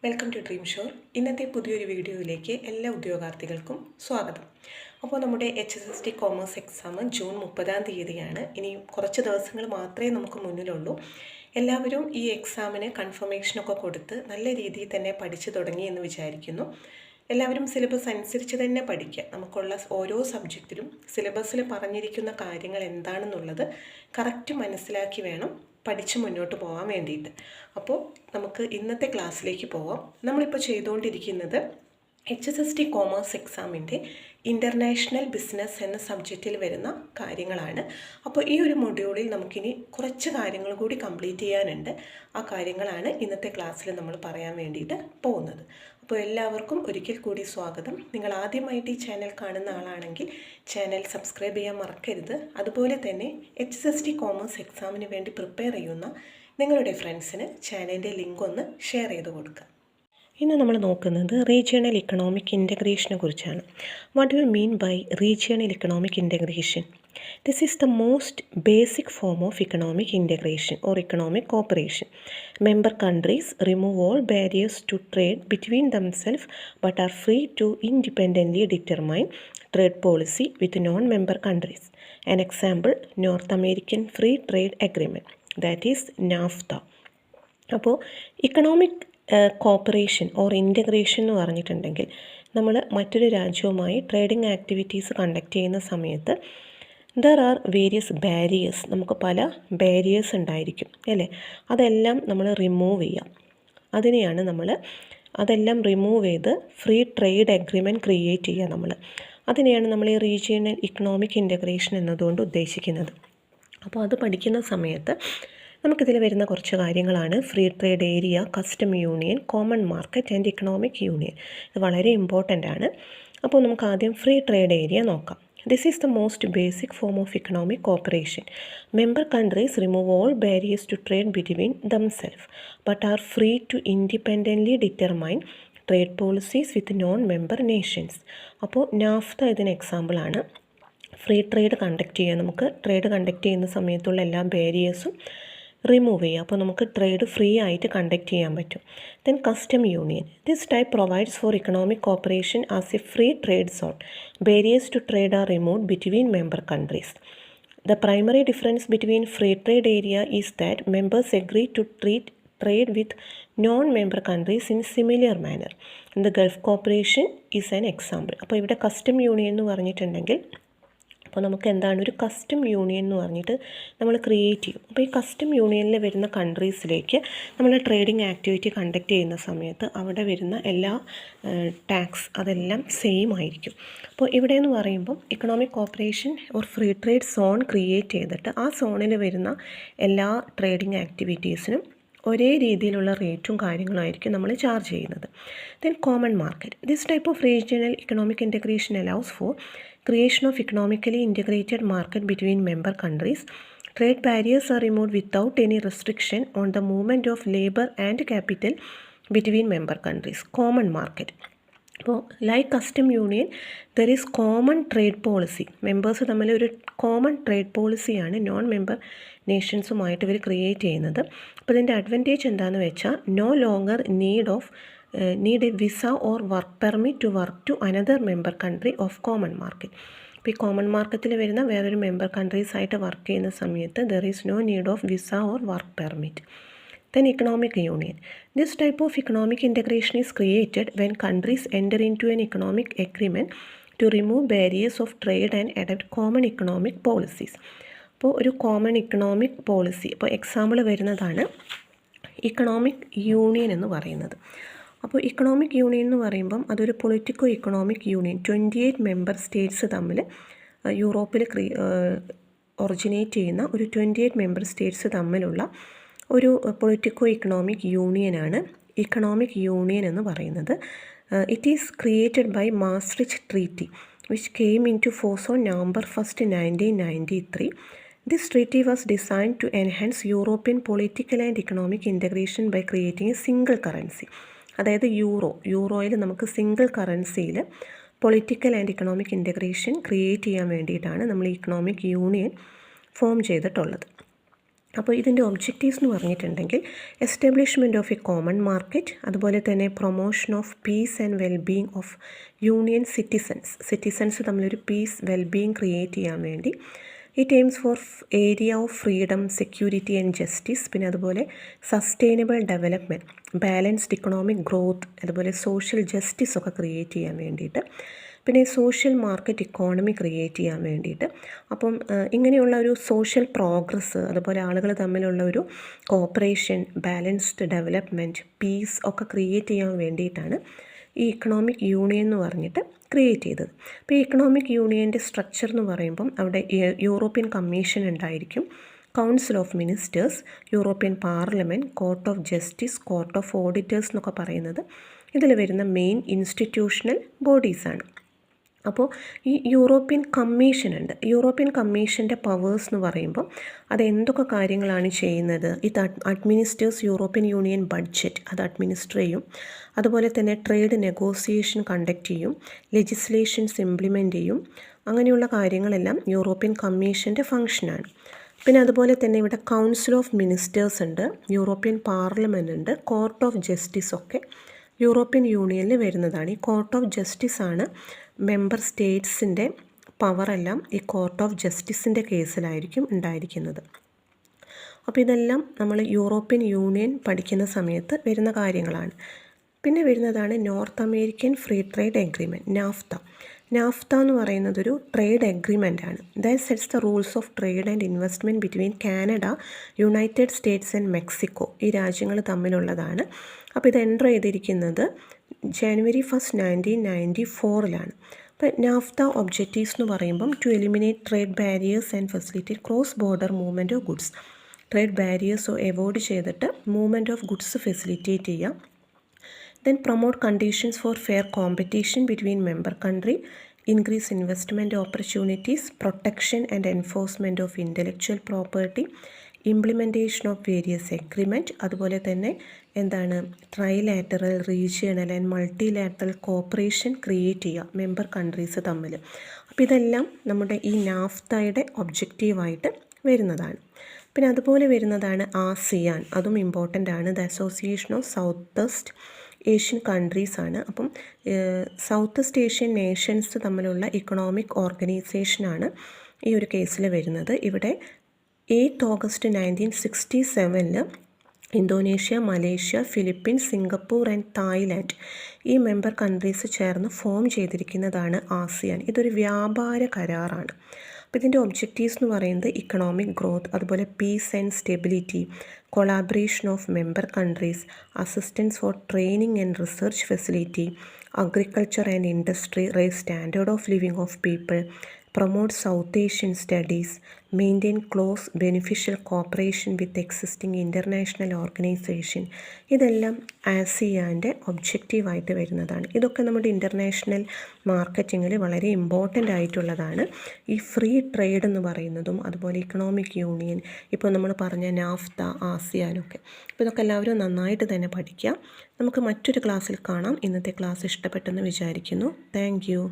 Welcome to dream shore. ഇന്നത്തെ പുതിയൊരു വീഡിയോയിലേക്ക് എല്ലാ ഉദ്യോഗാർത്ഥികൾക്കും സ്വാഗതം. അപ്പോൾ നമ്മുടെ HSST കോമേഴ്സ് എക്സാം ജൂൺ 30 ഇനി കുറച്ച് ദിവസങ്ങൾ മാത്രമേ നമുക്ക് മുന്നിലുള്ളൂ. എല്ലാവരും ഈ എക്സാമിന് കൺഫർമേഷനൊക്കെ കൊടുത്ത് നല്ല രീതിയിൽ തന്നെ പഠിച്ചു തുടങ്ങി എന്ന് വിചാരിക്കുന്നു. എല്ലാവരും സിലബസ് അനുസരിച്ച് തന്നെ പഠിക്കുക. നമുക്കുള്ള ഓരോ സബ്ജക്റ്റിലും സിലബസിൽ പറഞ്ഞിരിക്കുന്ന കാര്യങ്ങൾ എന്താണെന്നുള്ളത് കറക്റ്റ് മനസ്സിലാക്കി വേണം പഠിച്ച് മുന്നോട്ട് പോകാൻ വേണ്ടിയിട്ട്. അപ്പോൾ നമുക്ക് ഇന്നത്തെ ക്ലാസ്സിലേക്ക് പോവാം. നമ്മളിപ്പോൾ ചെയ്തുകൊണ്ടിരിക്കുന്നത് HSST കോമേഴ്സ് എക്സാമിൻ്റെ ഇൻ്റർനാഷണൽ ബിസിനസ് എന്ന സബ്ജക്റ്റിൽ വരുന്ന കാര്യങ്ങളാണ്. അപ്പോൾ ഈ ഒരു മൊഡ്യൂളിൽ നമുക്കിനി കുറച്ച് കാര്യങ്ങൾ കൂടി കംപ്ലീറ്റ് ചെയ്യാനുണ്ട്. ആ കാര്യങ്ങളാണ് ഇന്നത്തെ ക്ലാസ്സിൽ നമ്മൾ പറയാൻ വേണ്ടിയിട്ട് പോകുന്നത്. അപ്പോൾ എല്ലാവർക്കും ഒരിക്കൽ കൂടി സ്വാഗതം. നിങ്ങൾ ആദ്യമായിട്ട് ഈ ചാനൽ കാണുന്ന ആളാണെങ്കിൽ ചാനൽ സബ്സ്ക്രൈബ് ചെയ്യാൻ മറക്കരുത്. അതുപോലെ തന്നെ HSST കോമേഴ്സ് എക്സാമിന് വേണ്ടി പ്രിപ്പയർ ചെയ്യുന്ന നിങ്ങളുടെ ഫ്രണ്ട്സിന് ചാനലിൻ്റെ ലിങ്ക് ഒന്ന് ഷെയർ ചെയ്ത് കൊടുക്കുക. ഇന്ന് നമ്മൾ നോക്കുന്നത് റീജിയണൽ ഇക്കണോമിക് ഇൻ്റഗ്രേഷനെ കുറിച്ചാണ്. What do you mean by regional economic integration? This is the most basic form of economic integration or economic cooperation. Member countries remove all barriers to trade between themselves but are free to independently determine trade policy with non-member countries. An example, North American Free Trade Agreement, that is NAFTA. അപ്പോൾ economic corporation or integration എന്ന് പറഞ്ഞിട്ടുണ്ടെങ്കിൽ നമ്മൾ മറ്റൊരു രാജ്യവുമായി trading activities conduct ചെയ്യുന്ന സമയത്ത് there are various barriers, നമുക്ക് പല barriers ഉണ്ടായിരിക്കും അല്ലേ. അതെല്ലാം നമ്മൾ റിമൂവ് ചെയ്യാം. അതിനെയാണ് അതെല്ലാം റിമൂവ് ചെയ്ത് ഫ്രീ ട്രേഡ് അഗ്രിമെൻറ്റ് ക്രിയേറ്റ് ചെയ്യുക. അതിനെയാണ് നമ്മൾ ഈ റീജിയണൽ ഇക്കണോമിക് ഇൻ്റഗ്രേഷൻ എന്നതുകൊണ്ട് ഉദ്ദേശിക്കുന്നത്. അപ്പോൾ അത് പഠിക്കുന്ന സമയത്ത് നമുക്കിതിൽ വരുന്ന കുറച്ച് കാര്യങ്ങളാണ് free trade area, custom union, common market and economic union. ഇത് വളരെ ഇമ്പോർട്ടൻ്റ് ആണ്. അപ്പോൾ നമുക്ക് ആദ്യം ഫ്രീ ട്രേഡ് ഏരിയ നോക്കാം. This is the most basic form of economic cooperation. Member countries remove all barriers to trade between themselves but are free to independently determine trade policies with non-member nations. അപ്പോൾ naphtha ഇതിന് എക്സാമ്പിളാണ്. Free trade conduct ചെയ്യാൻ, നമുക്ക് trade conduct ചെയ്യുന്ന സമയത്തുള്ള എല്ലാ ബാരിയേഴ്സും remove ചെയ്യുക. അപ്പോൾ നമുക്ക് ട്രേഡ് ഫ്രീ ആയിട്ട് കണ്ടക്ട് ചെയ്യാൻ പറ്റും. Then custom union. This type provides for economic cooperation as a free trade zone. Barriers to trade are removed between member countries. The primary difference between free trade area is that members agree to trade with non-member countries in similar manner. And the Gulf Cooperation is an example. അപ്പോൾ ഇവിടെ custom union എന്ന് പറഞ്ഞിട്ടുണ്ടെങ്കിൽ അപ്പോൾ നമുക്ക് എന്താണ് ഒരു custom union എന്ന് പറഞ്ഞിട്ട് നമ്മൾ ക്രിയേറ്റ് ചെയ്യും. അപ്പോൾ ഈ കസ്റ്റം യൂണിയനിൽ വരുന്ന കൺട്രീസിലേക്ക് നമ്മൾ ട്രേഡിംഗ് ആക്ടിവിറ്റി കണ്ടക്ട് ചെയ്യുന്ന സമയത്ത് അവിടെ വരുന്ന എല്ലാ ടാക്സ് അതെല്ലാം സെയിം ആയിരിക്കും. അപ്പോൾ ഇവിടെ എന്ന് പറയുമ്പം economic corporation or free trade zone create ചെയ്തിട്ട് ആ സോണിൽ വരുന്ന എല്ലാ ട്രേഡിംഗ് ആക്ടിവിറ്റീസിനും ഒരേ രീതിയിലുള്ള റേറ്റും കാര്യങ്ങളായിരിക്കും നമ്മൾ ചാർജ് ചെയ്യുന്നത്. Then common market. This type of regional economic integration allows for creation of economically integrated market between member countries. Trade barriers are removed without any restriction on the movement of labor and capital between member countries. Common market. അപ്പോൾ like custom union there is common trade policy. Members തമ്മിൽ ഒരു common trade പോളിസിയാണ് non member നേഷൻസുമായിട്ട് ഇവർ create ചെയ്യുന്നത്. അപ്പോൾ ഇതിൻ്റെ advantage എന്താണെന്ന് വെച്ചാൽ no longer need a visa or work permit to work to another member country of common market. ഇപ്പോൾ ഈ കോമൺ മാർക്കറ്റിൽ വരുന്ന വേറൊരു മെമ്പർ കൺട്രീസായിട്ട് വർക്ക് ചെയ്യുന്ന സമയത്ത് there is no need of visa or work permit. Then economic union. This type of economic integration is created when countries enter into an economic agreement to remove barriers of trade and adopt common economic policies. അപ്പോൾ ഒരു common economic policy, ഇപ്പോൾ example വരുന്നതാണ് economic union എന്ന് പറയുന്നത്. അപ്പോൾ economic union എന്ന് പറയുമ്പം അതൊരു politico economic union 28 member States തമ്മിൽ യൂറോപ്പിൽ ഒറിജിനേറ്റ് ചെയ്യുന്ന ഒരു 28 മെമ്പർ സ്റ്റേറ്റ്സ് തമ്മിലുള്ള ഒരു പൊളിറ്റിക്കോ ഇക്കണോമിക് യൂണിയനാണ് ഇക്കണോമിക് യൂണിയൻ എന്ന് പറയുന്നത്. It is created by Maastricht treaty which came into force on November 1, 1993. This treaty was designed to enhance European political and economic integration by creating a single currency. അതായത് യൂറോയിൽ നമുക്ക് single കറൻസിയിൽ political and economic integration create ചെയ്യാൻ വേണ്ടിയിട്ടാണ് നമ്മൾ ഈ economic union form ചെയ്തിട്ടുള്ളത്. അപ്പോൾ ഇതിൻ്റെ ഒബ്ജക്റ്റീവ്സ് എന്ന് പറഞ്ഞിട്ടുണ്ടെങ്കിൽ establishment of a common market, അതുപോലെ തന്നെ promotion of peace and wellbeing of union citizens തമ്മിലൊരു പീസ് വെൽബീയിങ് ക്രിയേറ്റ് ചെയ്യാൻ വേണ്ടി. It aims for area of freedom, security and justice. പിന്നെ അതുപോലെ sustainable development, balanced economic growth, അതുപോലെ സോഷ്യൽ ജസ്റ്റിസ് ഒക്കെ create ചെയ്യാൻ വേണ്ടിയിട്ട്. പിന്നെ സോഷ്യൽ മാർക്കറ്റ് ഇക്കോണമി ക്രിയേറ്റ് ചെയ്യാൻ വേണ്ടിയിട്ട്. അപ്പം ഇങ്ങനെയുള്ള ഒരു സോഷ്യൽ പ്രോഗ്രസ്, അതുപോലെ ആളുകൾ തമ്മിലുള്ള ഒരു കോപ്പറേഷൻ, ബാലൻസ്ഡ് ഡെവലപ്മെൻറ്റ്, പീസ് ഒക്കെ ക്രിയേറ്റ് ചെയ്യാൻ വേണ്ടിയിട്ടാണ് ഈ ഇക്കണോമിക് യൂണിയൻ എന്ന് പറഞ്ഞിട്ട് ക്രിയേറ്റ് ചെയ്തത്. അപ്പോൾ ഈ ഇക്കണോമിക് യൂണിയൻ്റെ സ്ട്രക്ചർ എന്ന് പറയുമ്പം അവിടെ യൂറോപ്യൻ കമ്മീഷൻ ഉണ്ടായിരിക്കും, council of ministers, European parliament, court of justice, court of auditors എന്നൊക്കെ പറയുന്നത് ഇതിൽ വരുന്ന മെയിൻ ഇൻസ്റ്റിറ്റ്യൂഷണൽ ബോഡീസാണ്. അപ്പോൾ ഈ യൂറോപ്യൻ കമ്മീഷൻ ഉണ്ട്. യൂറോപ്യൻ കമ്മീഷൻ്റെ പവേഴ്സ് എന്ന് പറയുമ്പോൾ അത് എന്തൊക്കെ കാര്യങ്ങളാണ് ചെയ്യുന്നത്? ഇത് അഡ്മിനിസ്റ്റേഴ്സ് യൂറോപ്യൻ യൂണിയൻ ബഡ്ജറ്റ്, അത് അഡ്മിനിസ്റ്റർ ചെയ്യും. അതുപോലെ തന്നെ ട്രേഡ് നെഗോസിയേഷൻ കണ്ടക്ട് ചെയ്യും, ലെജിസ്ലേഷൻസ് ഇംപ്ലിമെൻ്റ് ചെയ്യും. അങ്ങനെയുള്ള കാര്യങ്ങളെല്ലാം യൂറോപ്യൻ കമ്മീഷൻ്റെ ഫങ്ഷനാണ്. പിന്നെ അതുപോലെ തന്നെ ഇവിടെ കൗൺസിൽ ഓഫ് മിനിസ്റ്റേഴ്സ് ഉണ്ട്, യൂറോപ്യൻ പാർലമെൻറ്റ് ഉണ്ട്, കോർട്ട് ഓഫ് ജസ്റ്റിസ് ഒക്കെ യൂറോപ്യൻ യൂണിയനിൽ വരുന്നതാണ്. ഈ കോർട്ട് ഓഫ് ജസ്റ്റിസ് ആണ് മെമ്പർ സ്റ്റേറ്റ്സിൻ്റെ പവറെല്ലാം ഈ കോർട്ട് ഓഫ് ജസ്റ്റിസിൻ്റെ കേസിലായിരിക്കും ഉണ്ടായിരിക്കുന്നത്. അപ്പോൾ ഇതെല്ലാം നമ്മൾ യൂറോപ്യൻ യൂണിയൻ പഠിക്കുന്ന സമയത്ത് വരുന്ന കാര്യങ്ങളാണ്. പിന്നെ വരുന്നതാണ് north American free trade agreement, naphtha. Naphtha എന്ന് പറയുന്നതൊരു ട്രേഡ് എഗ്രിമെൻ്റ് ആണ്. That sets the rules of trade and investment between Canada, United States and Mexico. ഈ രാജ്യങ്ങൾ തമ്മിലുള്ളതാണ്. അപ്പോൾ ഇത് എൻ്റർ ചെയ്തിരിക്കുന്നത് ജനുവരി 1, 1994. അപ്പോൾ നാഫ്ത ഒബ്ജക്റ്റീവ്സ് എന്ന് പറയുമ്പം to eliminate trade barriers and facilitate cross border movement of goods. Trade barriers avoid ചെയ്തിട്ട് movement of goods facilitate ചെയ്യാം. Then promote conditions for fair competition between member country, increase investment opportunities, protection and enforcement of intellectual property, implementation of various agreement. അതുപോലെ തന്നെ എന്താണ് trilateral, regional and multilateral corporation create ചെയ്യുക member countries തമ്മിൽ. അപ്പോൾ ഇതെല്ലാം നമ്മുടെ ഈ നാഫ്തയുടെ ഒബ്ജക്റ്റീവായിട്ട് വരുന്നതാണ്. പിന്നെ അതുപോലെ വരുന്നതാണ് ആസിയാൻ, അതും ഇമ്പോർട്ടൻ്റ് ആണ്. The association of south east Asian countries ആണ്. അപ്പം സൗത്ത് ഈസ്റ്റ് ഏഷ്യൻ നേഷൻസ് തമ്മിലുള്ള ഇക്കണോമിക് ഓർഗനൈസേഷനാണ് ഈ ഒരു കേസിൽ വരുന്നത്. ഇവിടെ 8 August 1967 Indonesia, Malaysia, Philippines, Singapore and Thailand ഈ മെമ്പർ കൺട്രീസ് ചേർന്ന് ഫോം ചെയ്തിരിക്കുന്നതാണ് ആസിയാൻ. ഇതൊരു വ്യാപാര കരാറാണ്. അപ്പോൾ ഇതിൻ്റെ ഒബ്ജക്റ്റീവ്സ് എന്ന് പറയുന്നത് ഇക്കണോമിക് ഗ്രോത്ത്, അതുപോലെ peace and stability, collaboration of member countries, assistance for training and research facility, agriculture and industry, raise standard of living of people, promote South Asian studies, maintain close beneficial cooperation with existing international organization. ഇതെല്ലാം ആസിയാൻ്റെ ഒബ്ജക്റ്റീവായിട്ട് വരുന്നതാണ്. ഇതൊക്കെ നമ്മുടെ international മാർക്കറ്റിങ്ങിൽ വളരെ important ആയിട്ടുള്ളതാണ്. ഈ free trade എന്ന് പറയുന്നതും അതുപോലെ ഇക്കണോമിക് യൂണിയൻ, ഇപ്പോൾ നമ്മൾ പറഞ്ഞ നാഫ്ത, ആസിയാനൊക്കെ. അപ്പോൾ ഇതൊക്കെ എല്ലാവരും നന്നായിട്ട് തന്നെ പഠിക്കുക. നമുക്ക് മറ്റൊരു ക്ലാസ്സിൽ കാണാം. ഇന്നത്തെ ക്ലാസ് ഇഷ്ടപ്പെട്ടെന്ന് വിചാരിക്കുന്നു. Thank you.